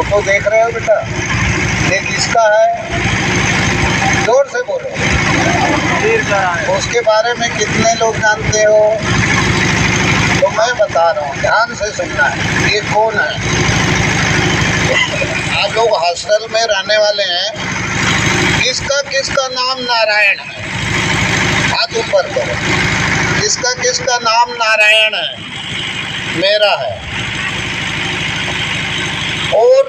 Photo देख रहे हो बेटा, ये किसका है? जोर से बोलो। उसके बारे में कितने लोग जानते हो? तो मैं बता रहा हूँ, ध्यान से सुनना है। ये कौन है? आप लोग हॉस्टल में रहने वाले हैं, किसका किसका नाम नारायण है? हाथ ऊपर करो। किसका किसका नाम नारायण है? मेरा है। और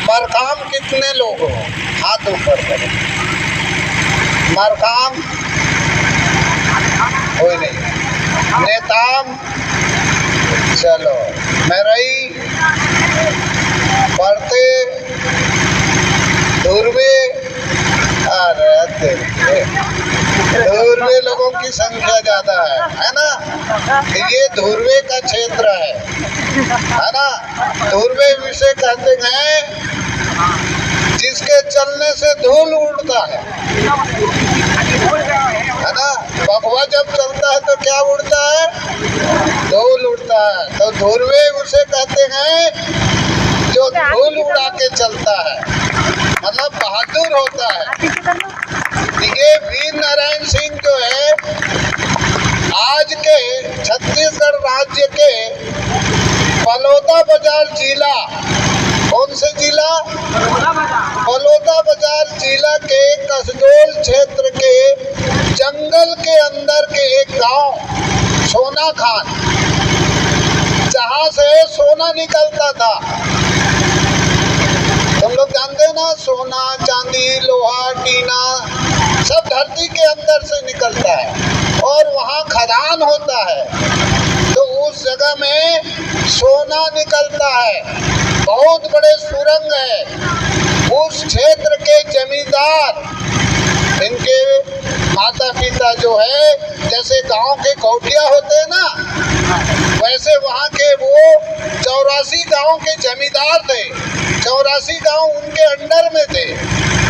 मरकाम कितने लोग हो? हाथ ऊपर करो। मरकाम कोई नहीं। नेताम, चलो। मेरई, बढ़ते, धुर्वे, अरे धुर्वे लोगों की संख्या ज्यादा है ना? ये धुर्वे का क्षेत्र है ना? धुर्वे विषय कहते हैं जिसके चलने से धूल उड़ता है ना? भगवा जब चलता है तो क्या उड़ता है? धूल उड़ता है। तो धुर्वे उसे कहते हैं जो धूल उड़ा के चलता है, मतलब बहादुर होता है। ये वीर नारायण सिंह जो है आज के छत्तीसगढ़ राज्य के बलौदा बाजार जिला, कौन से जिला? बलौदा बाजार जिला के कसडोल क्षेत्र के जंगल के अंदर के एक गांव सोना खान, जहां से सोना निकलता था। तुम लोग जानते हैं ना, सोना, चांदी, लोहा, टीना सब धरती के अंदर से निकलता है और वहाँ खदान होता है। तो उस जगह में सोना निकलता है, बहुत बड़े सुरंग है। उस क्षेत्र के जमींदार, इनके माता पिता जो है, जैसे गांव के कौटिया होते हैं ना, वैसे वहाँ के वो 84 गांव के जमींदार थे। 84 गांव उनके अंडर में थे,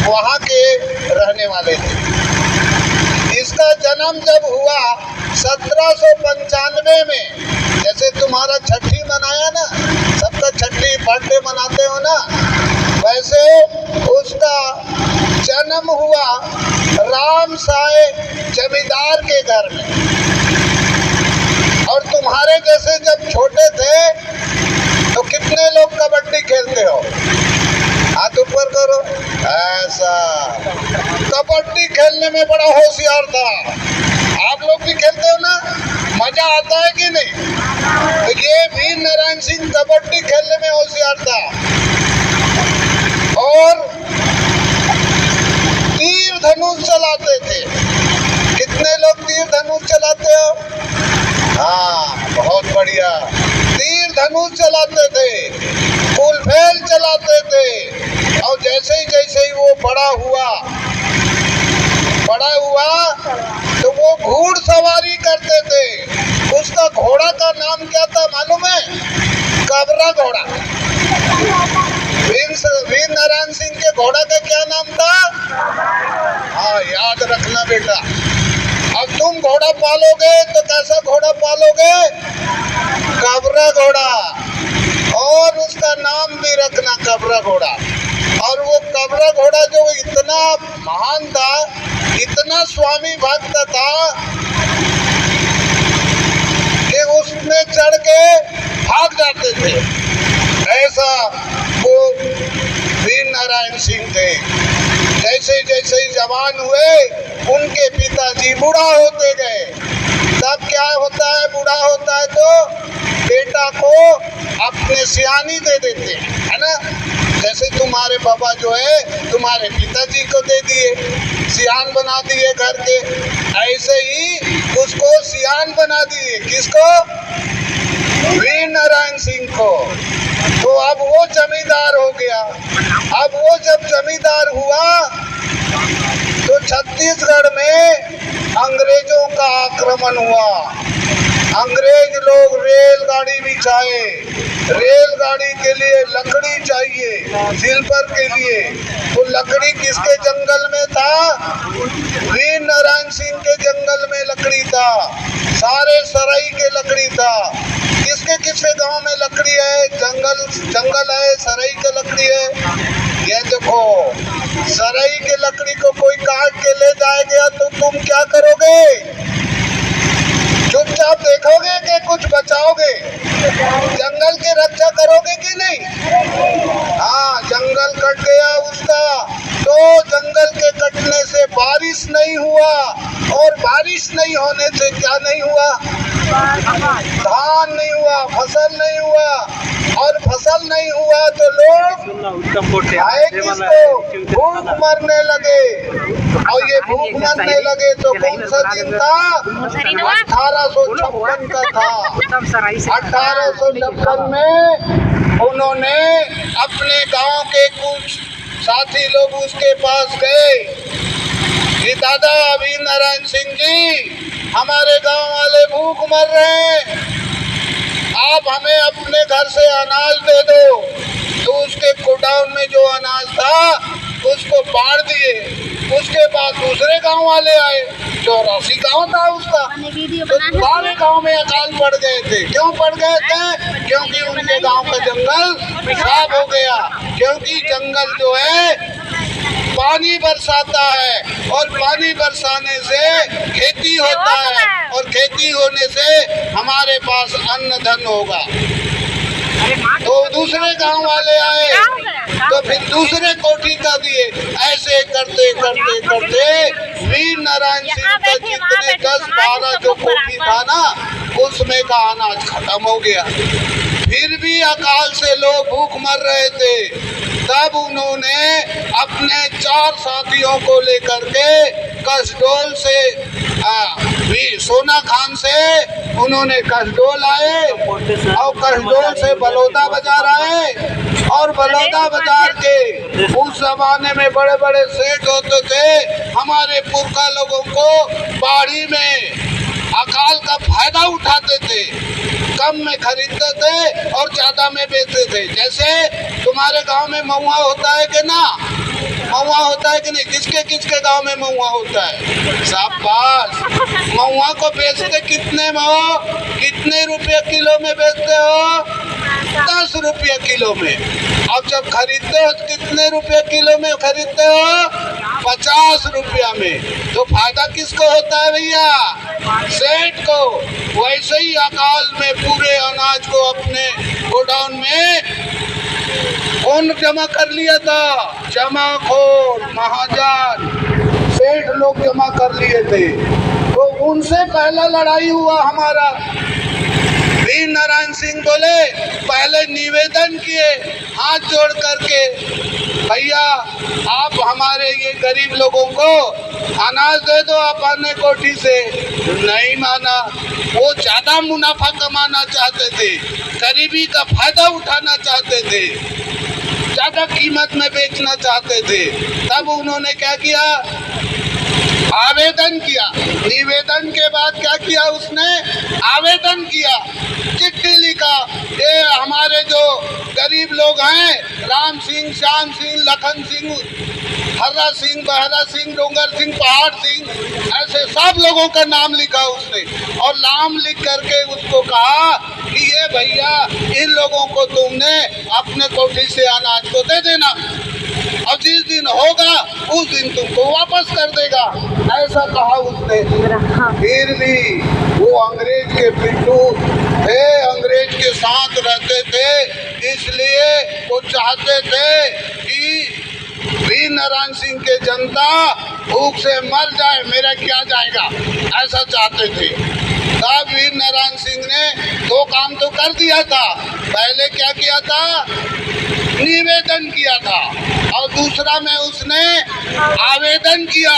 वहाँ के रहने वाले थे। इसका जन्म जब हुआ 1795 में, जैसे तुम्हारा छठी मनाया ना, सबका छठी बर्थडे मनाते हो ना, वैसे उसका जन्म हुआ राम साय जमींदार के घर में। और तुम्हारे जैसे जब छोटे थे तो कितने लोग कबड्डी खेलते हो? हाथ ऊपर करो। ऐसा कबड्डी खेलने में बड़ा होशियार था। आप लोग भी खेलते हो ना, मजा आता है कि नहीं? तो ये वीर नारायण सिंह कबड्डी खेलने में होशियार था। और तीर धनुष चलाते थे। कितने लोग तीर धनुष चलाते हो? हाँ, बहुत बढ़िया। तीर धनुष चलाते थे, फुलफेल चलाते थे। और जैसे ही वो बड़ा हुआ तो वो घुड़सवारी करते थे। उसका घोड़ा का नाम क्या था मालूम है? काबरा घोड़ा। वीर नारायण सिंह के घोड़ा का क्या नाम था? हाँ, याद रखना बेटा। अब तुम घोड़ा पालोगे तो कैसा घोड़ा पालोगे? काबरा घोड़ा। और उसका नाम भी रखना काबरा घोड़ा। और वो काबरा घोड़ा जो इतना महान था, इतना स्वामी भक्त था कि उसमें चढ़ के भाग जाते थे। ऐसा वो वीर नारायण सिंह थे। जैसे जैसे जवान हुए, उनके पिताजी बूढ़ा होते गए। तब क्या होता है? बूढ़ा होता है तो बेटा को अपने सियानी दे देते हैं, है ना? जैसे तुम्हारे पापा जो है तुम्हारे पिताजी को दे दिए, सियान बना दिए घर के, ऐसे ही उसको सियान बना दिए। किसको? वीर नारायण सिंह को। तो अब वो जमींदार हो गया। अब वो जब जमींदार हुआ तो छत्तीसगढ़ में अंग्रेजों का आक्रमण हुआ। अंग्रेज लोग रेलगाड़ी बिछाए, रेलगाड़ी के लिए लकड़ी चाहिए स्लीपर के लिए, तो लकड़ी किसके जंगल में था? वीर नारायण सिंह के जंगल में लकड़ी था, सारे सराई के लकड़ी था। किसके किसके गांव में लकड़ी है? जंगल है, सराई के लकड़ी है। ये देखो, सराई के लकड़ी को कोई काट के ले जाएगा तो तुम क्या करोगे? चुपचाप देखोगे कि कुछ बचाओगे? जंगल की रक्षा करोगे कि नहीं? हाँ, जंगल कट गया उसका, तो जंगल के कटने से बारिश नहीं हुआ, और बारिश नहीं होने से क्या नहीं हुआ? धान नहीं हुआ, फसल नहीं हुआ, और फसल नहीं हुआ तो लोग आए किसको? भूख मरने लगे। और ये भूख मरने लगे तो कौन सा दिन था? 1856 का था। 1856 में उन्होंने अपने गांव के कुछ साथी लोग उसके पास गए कि दादा वीर नारायण सिंह जी, हमारे गांव वाले भूख मर रहे हैं, आप हमें अपने घर से अनाज दे दो। तो उसके गोडाउन में जो अनाज था उसको बांट दिए। उसके बाद दूसरे गांव वाले आए, 84 गांव था उसका, तो सारे गांव में अकाल पड़ गए थे। क्यों पड़ गए थे? क्योंकि उनके गांव का जंगल साफ हो गया। क्योंकि जंगल जो है पानी बरसाता है, और पानी बरसाने से खेती होता है, और खेती होने से हमारे पास अन्न धन होगा। तो दूसरे गांव वाले आए तो फिर दूसरे कोठी का दिए। ऐसे करते करते करते वीर नारायण सिंह का जितने 10-12 जो कोठी था ना, उसमें का अनाज खत्म हो गया। फिर भी अकाल से लोग भूख मर रहे थे। तब उन्होंने अपने 4 साथियों को लेकर के कसडोल से सोना खान से उन्होंने कसडोल आए, और कसडोल से बलौदा बाजार आए, और बलौदा बाजार के उस जमाने में बड़े बड़े सेठ होते थे। हमारे पुरखा लोगों को बाड़ी में अकाल का फायदा उठाते थे, कम में खरीदते थे और ज्यादा में बेचते थे। जैसे तुम्हारे गांव में महुआ होता है कि ना? महुआ होता है कि नहीं? किसके किसके गांव में महुआ होता है? शाबाश। महुआ को बेचते कितने में हो? कितने रुपये किलो में बेचते हो? 10 रुपये किलो में। अब जब खरीदते हो तो कितने रुपये किलो में खरीदते हो? 50 रुपया में। तो फायदा किसको होता है भैया? सेठ को। वैसे ही अकाल में पूरे अनाज को अपने गोडाउन में कौन जमा कर लिया था? जमाखोर महाजन सेठ लोग जमा कर लिए थे। तो उनसे पहला लड़ाई हुआ हमारा। वीर नारायण सिंह बोले, पहले निवेदन किए हाथ जोड़ करके, भैया आप हमारे ये गरीब लोगों को अनाज दे दो अपने कोठी से। नहीं माना, वो ज्यादा मुनाफा कमाना चाहते थे, गरीबी का फायदा उठाना चाहते थे, ज्यादा कीमत में बेचना चाहते थे। तब उन्होंने क्या किया? आवेदन किया। निवेदन के बाद क्या किया उसने? आवेदन किया, चिट्ठी लिखा। ये हमारे जो गरीब लोग हैं, राम सिंह, श्याम सिंह, लखन सिंह, हर्रा सिंह, बहरा सिंह, डोंगर सिंह, पहाड़ सिंह, ऐसे सब लोगों का नाम लिखा उसने, और नाम लिख करके उसको कहा कि ये भैया इन लोगों को तुमने अपने कोठी से अनाज को दे देना, और जिस दिन होगा उस दिन तुमको वापस कर देगा। ऐसा कहा उसने। फिर भी वो अंग्रेज के पिट्ठू थे, अंग्रेज के साथ रहते थे, इसलिए वो चाहते थे कि वीर नारायण सिंह के जनता भूख से मर जाए, मेरा क्या जाएगा, ऐसा चाहते थे। तब वीर नारायण सिंह ने 2 काम तो कर दिया था। पहले क्या किया था? निवेदन किया था, और दूसरा में उसने आवेदन किया,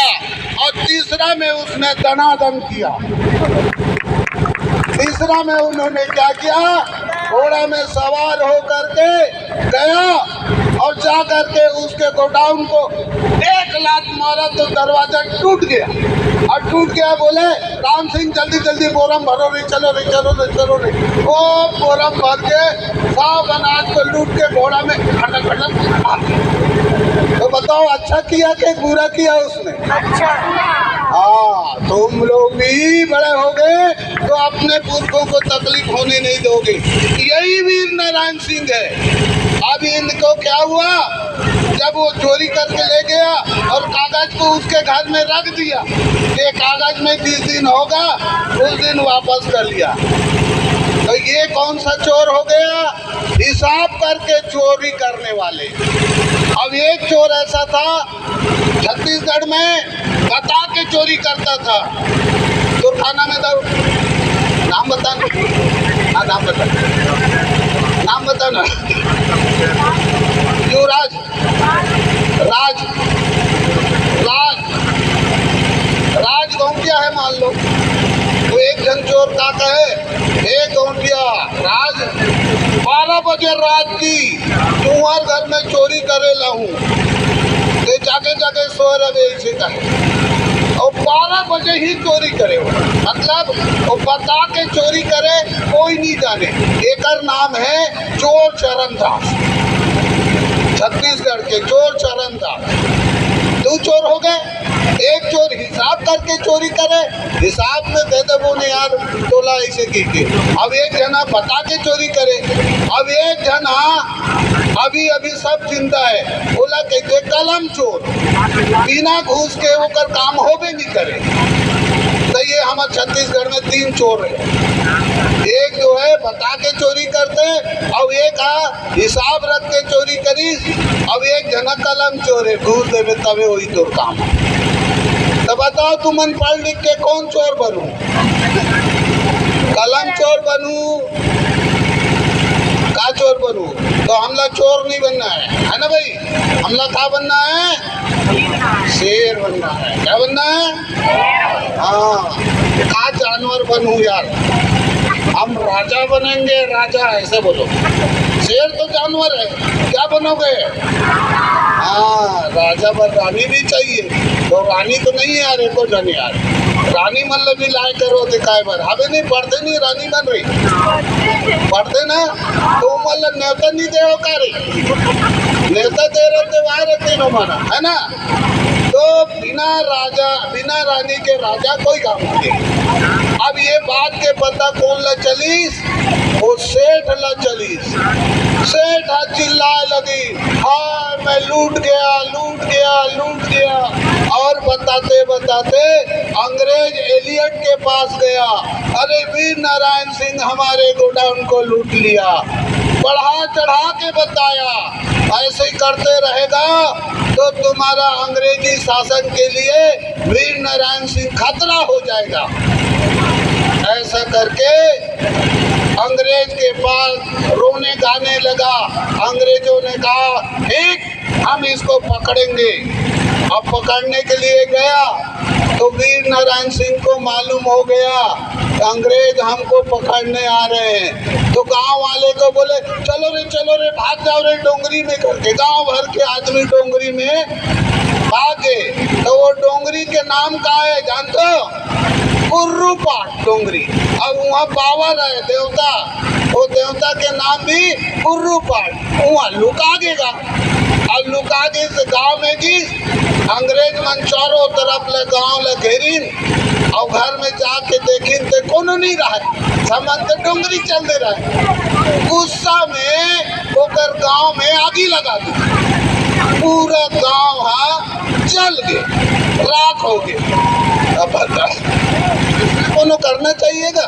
और तीसरा में उसने दनादन किया। तीसरा में उन्होंने क्या किया? घोड़ा में सवार होकर के गया और जा करके उसके गोडाउन को एक लात मारा तो दरवाजा टूट गया। और टूट गया, बोले राम सिंह जल्दी जल्दी बोरम भरो रे, चलो रे चलो रे चलो रे। वो बोरम भर के सब अनाज को लूट के घोड़ा में खटक खटक आ गया। तो बताओ अच्छा किया कि बुरा किया उसने? अच्छा। हाँ, तुम लोग भी बड़े हो गए तो अपने पुरखों को तकलीफ होने नहीं दोगे। यही वीर नारायण सिंह है। अब इनको क्या हुआ, जब वो चोरी करके ले गया और कागज को उसके घर में रख दिया, ये कागज में 20 दिन होगा, उस दिन वापस कर लिया। तो ये कौन सा चोर हो गया? हिसाब करके चोरी करने वाले। अब एक चोर ऐसा था छत्तीसगढ़ में, बता के चोरी करता था। तो थाना में दो नाम बताना, नाम बताना, नाम बताना। युवराज, राज, राज, राज गौंटिया है मान लो। तो एक जन चोर का कहे, एक गौंटिया राज 12 बजे रात की तुम्हार घर में चोरी करे लाऊं, ते जाके जाके सो रहे इसे कहे। और 12 बजे ही चोरी करे, मतलब वो बता के चोरी करे, कोई नहीं जाने। एकर नाम है चोर चरणदास। छत्तीसगढ़ के चोर चरणदास। 2 चोर हो गए। एक चोर हिसाब करके चोरी करे, हिसाब में दे दे बोने यार तोला ऐसे की। अब एक जना बता के चोरी करे। अब एक जना अभी अभी सब चिंता है, बोला कहते कलम चोर, बिना घूस के वो कर काम होबे नहीं करे। तो ये हमारे छत्तीसगढ़ में 3 चोर है। एक जो है बता के चोरी करते, अब एक हिसाब रख के चोरी करी, अब एक जना कलम चोर है, घूस देवे तबे वही तो काम। तो बताओ तुमन पढ़ लिख के कौन चोर बनूं? कलम चोर बनूं, का चोर बनूं? तो हमला चोर नहीं बनना है ना भाई? हमला क्या बनना है? शेर बनना है। क्या बनना है? हाँ, का जानवर बनूं यार? हम राजा बनेंगे, राजा ऐसे बोलो। शेर तो जानवर है, क्या बनोगे? हाँ, राजा पर रानी भी चाहिए। तो रानी तो नहीं यार, एको जन यार रानी मतलब भी लाए करो दिखाए बर। हमें नहीं पढ़ते, नहीं रानी बन रही पढ़ते ना, तो मतलब न्योता नहीं दे हो का रही, न्योता दे रहे वहाँ रहते नो माना है ना। तो बिना राजा बिना रानी के राजा कोई काम नहीं। अब ये बात के पता कौन ला चलीस? वो सेठ ला चलीस। सेठ चिल्लाए लगी, हाँ मैं लूट गया लूट गया लूट गया। और बताते बताते अंग्रेज एलियट के पास गया, अरे वीर नारायण सिंह हमारे गोडाउन को लूट लिया। बढ़ा चढ़ा के बताया, ऐसे ही करते रहेगा तो तुम्हारा अंग्रेजी शासन के लिए वीर नारायण सिंह खतरा हो जाएगा। ऐसा करके अंग्रेज के पास रोने गाने लगा। अंग्रेजों ने कहा ठीक, हम इसको पकड़ेंगे। अब पकड़ने के लिए गया तो वीर नारायण सिंह को मालूम हो गया अंग्रेज हमको पकड़ने आ रहे हैं। तो गांव वाले को बोले चलो रे भाग जाओ रे डोंगरी में करके। गांव भर के आदमी डोंगरी में भागे। तो वो डोंगरी के नाम का है जानते हो? कुर्रूपाट डोंगरी। अब वहाँ पावर है देवता, वो देवता के नाम भी कुर्रूपाट। वहाँ लुका गेगा। अब लुका के गाँव में जी अंग्रेज मन चारों तरफ ले गाँव ले घेरीन और घर में जाके देखीन तो कोनो नहीं रहा, समझ डोंगरी चल दे रहा। गुस्सा में होकर गाँव में आगी लगा दी। पूरा गाँव जल गए, राख हो गए। अब बता कोनो करना चाहिएगा।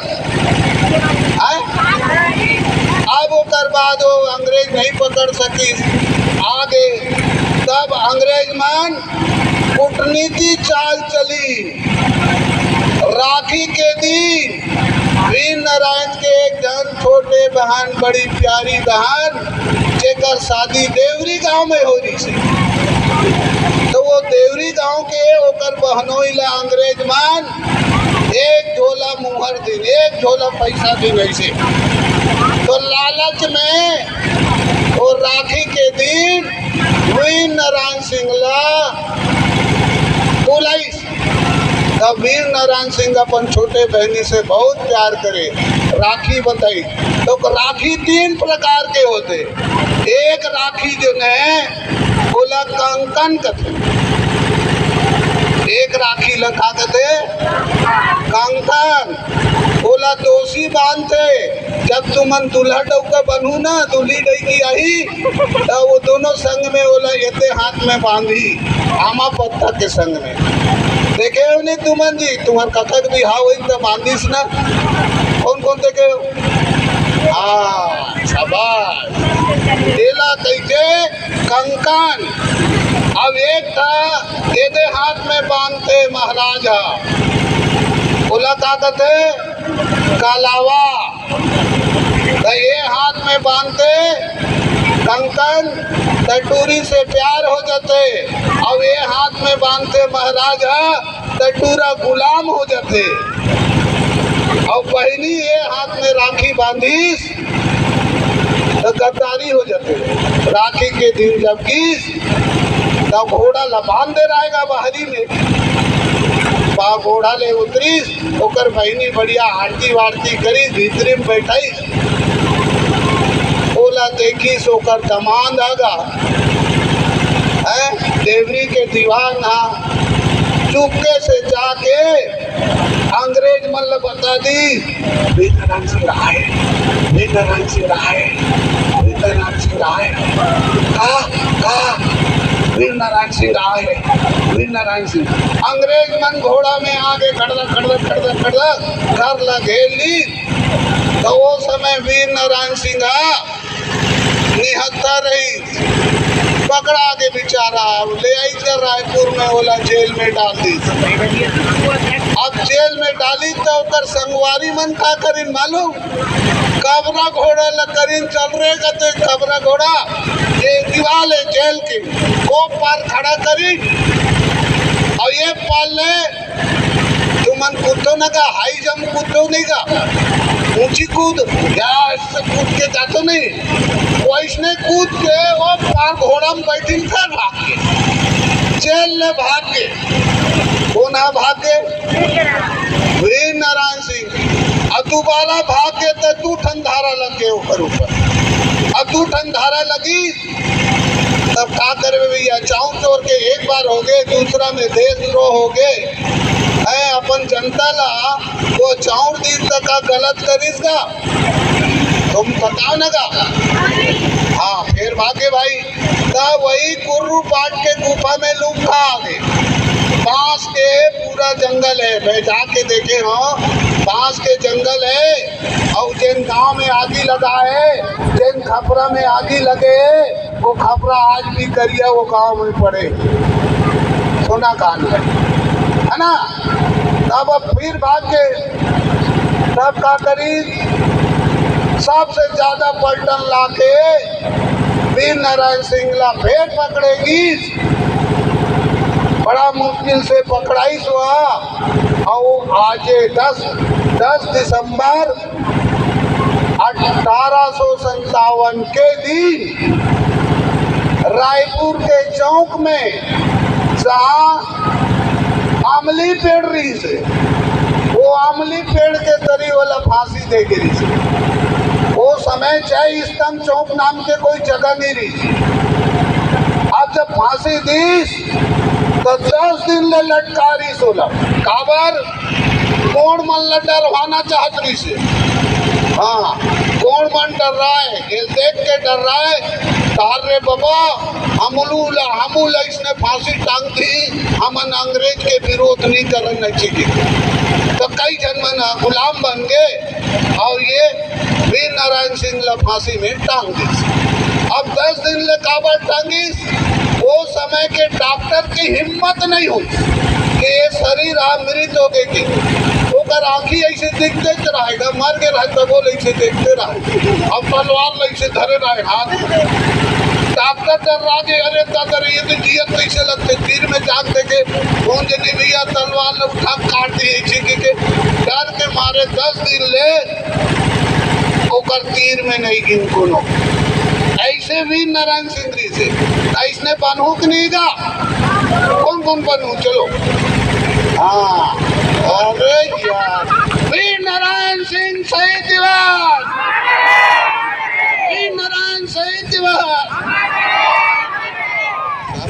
अब वो कर बाद वो अंग्रेज नहीं पकड़ सकी आगे। तब अंग्रेज मान कूटनीति चाल चली। राखी के दिन वीर नारायण के एक जन छोटे बहन, बड़ी प्यारी बहन जेकर शादी देवरी गांव में हो रही थी। तो वो देवरी गांव के ओकर बहनोई ला अंग्रेज मान एक झोला मुहर दिन, एक झोला पैसा दिन ऐसे। तो लालच में वो राखी के दिन वीर नारायण सिंह ला बोलाइस। तब वीर नारायण सिंह अपन छोटे बहनी से बहुत प्यार करे, राखी बताई। तो राखी 3 प्रकार के होते। एक राखी जो है बोला कंकन कथे, एक राखी लखा कथे कंकन बोला दोषी बांधते। जब तुमन दुल्हा डौका बनू ना, दूल्ही डैकी आई तो वो दोनों संग में बोला येते हाथ में बांधी आमा पत्ता के संग में। देखे हो नहीं तुमन जी, तुम्हार कथक भी हाँ वही तो बांधिस ना। कौन कौन देखे हो? हाँ शाबाश। देला कैसे कंकन। अब एक था येते हाथ में बांधते महाराजा, बोला का कहते कालावा। तो ये हाथ में बांधते कंकन, टटूरी से प्यार हो जाते। अब ये हाथ में बांधते महाराजा, टटूरा गुलाम हो जाते। और बहनी ये हाथ में राखी बांधीस तो गद्दारी हो जाते। राखी के दिन जब गीस तब घोड़ा लबान दे रहेगा बाहरी में, बा घोड़ा ले उतरीस, ओकर बहनी बढ़िया आरती वारती करी, भीतरी में बैठाई। बोला देखी सोकर दमांद आगा है, देवरी के दीवान हा। चुपके से जाके अंग्रेज मन बता दी वीर नारायण सिंह रहा है, वीर नारायण सिंह रहा है, वीर नारायण सिंह रहा है। कहा वीर नारायण सिंह रहा है, वीर नारायण सिंह। अंग्रेज मन घोड़ा में आगे खड़ा घर लगे ली। तो वो समय वीर नारायण सिंह निहत्था रही, पकड़ा के बेचारा ले आई कर रायपुर में बोला जेल में डाल दी। अब जेल में डाली तो उतर संगवारी मन का करीन मालूम, कबरा घोड़ा लकरीन चल रहे कहते कबरा घोड़ा ये दीवाल है जेल की, वो पार खड़ा करी और ये पाल ले तुमन कूदो न का, हाई जंप कूदो नहीं का, ऊंची कूद या इससे कूद के जातो नहीं, वैसने कूद के वो पार घोड़ा में बैठी फिर भाग के जेल ले भाग के। कौन है भाग के? वीर नारायण सिंह। अब दोबारा भाग के तो 2 ठन धारा लग गए ऊपर। अब 2 ठन धारा लगी तब क्या करे भैया, चाऊ चोर के एक बार हो गए, दूसरा में देशद्रोह हो गए। अपन जनता ला वो 4 दिन तक का गलत करीस का तुम बताओ ना का। हाँ फिर भागे भाई, तब वही कुर्रू पाट के गुफा में लुका आ गए। बांस के पूरा जंगल है, मैं जाके देखे हाँ, बांस के जंगल है। और जिन गांव में आगी लगा है, जिन खपरा में आगी लगे वो खपरा आज भी करिया वो गांव में पड़े, सोना कान है ना। तब अब फिर भाग के तब का करी, सबसे ज्यादा पलटन लाके वीर नारायण सिंह ला फिर पकड़ेगी। बड़ा मुश्किल से पकड़ाई हुआ। और आज 10 दिसंबर 1857 के दिन रायपुर के चौक में जहाँ आमली पेड़ रही से, वो आमली पेड़ के तरी वाला फांसी दे गिरी से। वो समय जय स्तंभ चौक नाम के कोई जगह नहीं रही। अब जब फांसी दी तो 10 दिन ले लटकारी सोला काबर कौन मन ल डरवाना चाहत रही से। हाँ कौन मन डर रहा है, ये देख के डर रहा है तार रे बाबा हमूल इसने फांसी टांग दी, हमन अंग्रेज के विरोध नहीं करना चाहिए। तो कई जन मन गुलाम बन गए और ये वीर नारायण सिंह ला फांसी में टांग दी। अब 10 दिन ले काबर टांगिस, वो समय के डॉक्टर की हिम्मत नहीं हुई कि ये शरीर मृत हो गए, ओकर आँखी ऐसे देखते रहेगा, मर के रहे तब वो ऐसे देखते रहे। अब तलवार ऐसे धरे रहे हाथ, डॉक्टर डर रहा कि अरे दादा ये तो जियत कैसे लगते, तीर में जाग देखे कौन जनी भैया तलवार ने उठा काट दी ऐसे के डर के मारे 10 दिन ले ओकर तीर में नहीं गिन कोनो। ऐसे भी नारायण सिंह से इसने बनू कि नहीं जा? कौन कौन बनू? चलो। हाँ, अरे यार, वीर नारायण सिंह शहीद दिवस, वीर नारायण शहीद दिवस।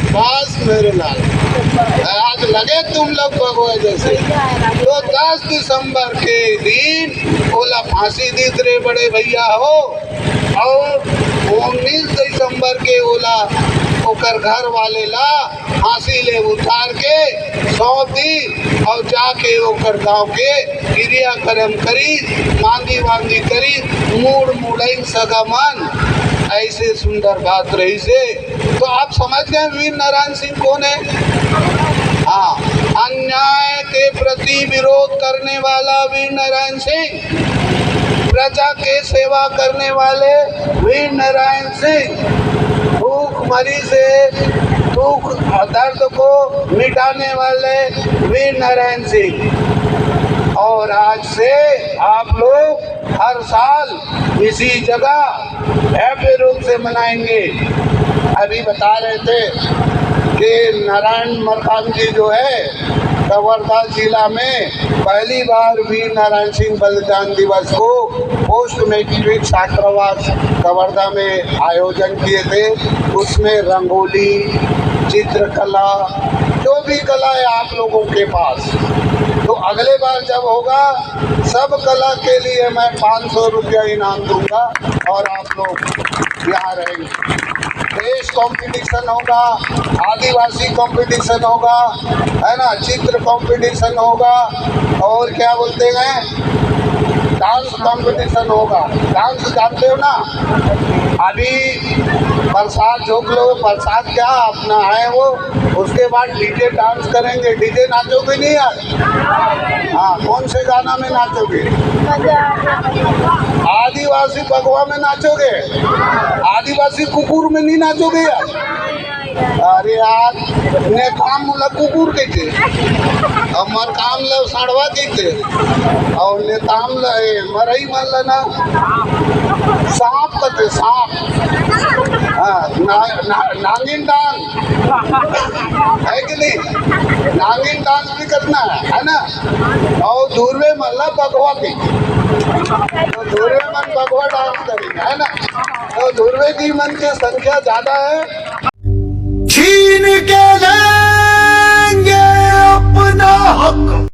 बस मेरे लाल, आज लगे तुम लोग भगवान जैसे। तो 10 दिसंबर के दिन ओला फांसी दी रे बड़े भैया हो, और 19 दिसंबर के ओला ओकर घर वाले ला फांसी ले उतार के सौंप दी, और जाके ओकर गाँव के क्रियाक्रम करी, मांगी वांगी करी, मूड मुड़ई सगमन। ऐसे सुंदर बात रही से। तो आप समझ गए वीर नारायण सिंह कौन है? हाँ, अन्याय के प्रति विरोध करने वाला वीर नारायण सिंह, प्रजा के सेवा करने वाले वीर नारायण सिंह, भूखमरी से दुख दर्द को मिटाने वाले वीर नारायण सिंह। और आज से आप लोग हर साल इसी जगह भव्य रूप से मनाएंगे। अभी बता रहे थे कि नारायण मरकाम जी जो है कवर्धा जिला में पहली बार वीर नारायण सिंह बलिदान दिवस को पोस्ट मैट्रिक छात्रावास कवर्धा में आयोजन किए थे। उसमें रंगोली, चित्रकला, जो भी कला है आप लोगों के पास, तो अगले बार जब होगा सब कला के लिए मैं 500 रुपया इनाम दूंगा, और आप लोग यहाँ रहेंगे। देश कंपटीशन होगा, आदिवासी कंपटीशन होगा, है ना, चित्र कंपटीशन होगा, और क्या बोलते हैं, डांस कंपटीशन होगा। डांस जानते हो ना? अभी प्रसाद झोंक लो, प्रसाद क्या अपना है वो, उसके बाद डीजे डांस करेंगे। डीजे नाचोगे नहीं यार? हाँ, कौन से गाना में नाचोगे? आदिवासी भगवा में नाचोगे? आदिवासी कुकुर में नहीं नाचोगे यार? अरे यार, ने काम मुला कुकुर कहते, हमार काम ल साड़वा कहते, और ने काम ल मरई मान लेना सांप कहते, सांप। हाँ, नागिन डांस है कि नहीं? नागिन डांस भी करना है ना? और धुरवे मल्ला भगवा की, तो धुरवे मन भगवा डांस करेंगे, है ना? तो धुरवे की मन की संख्या ज्यादा है, छीन के लेंगे अपना हक।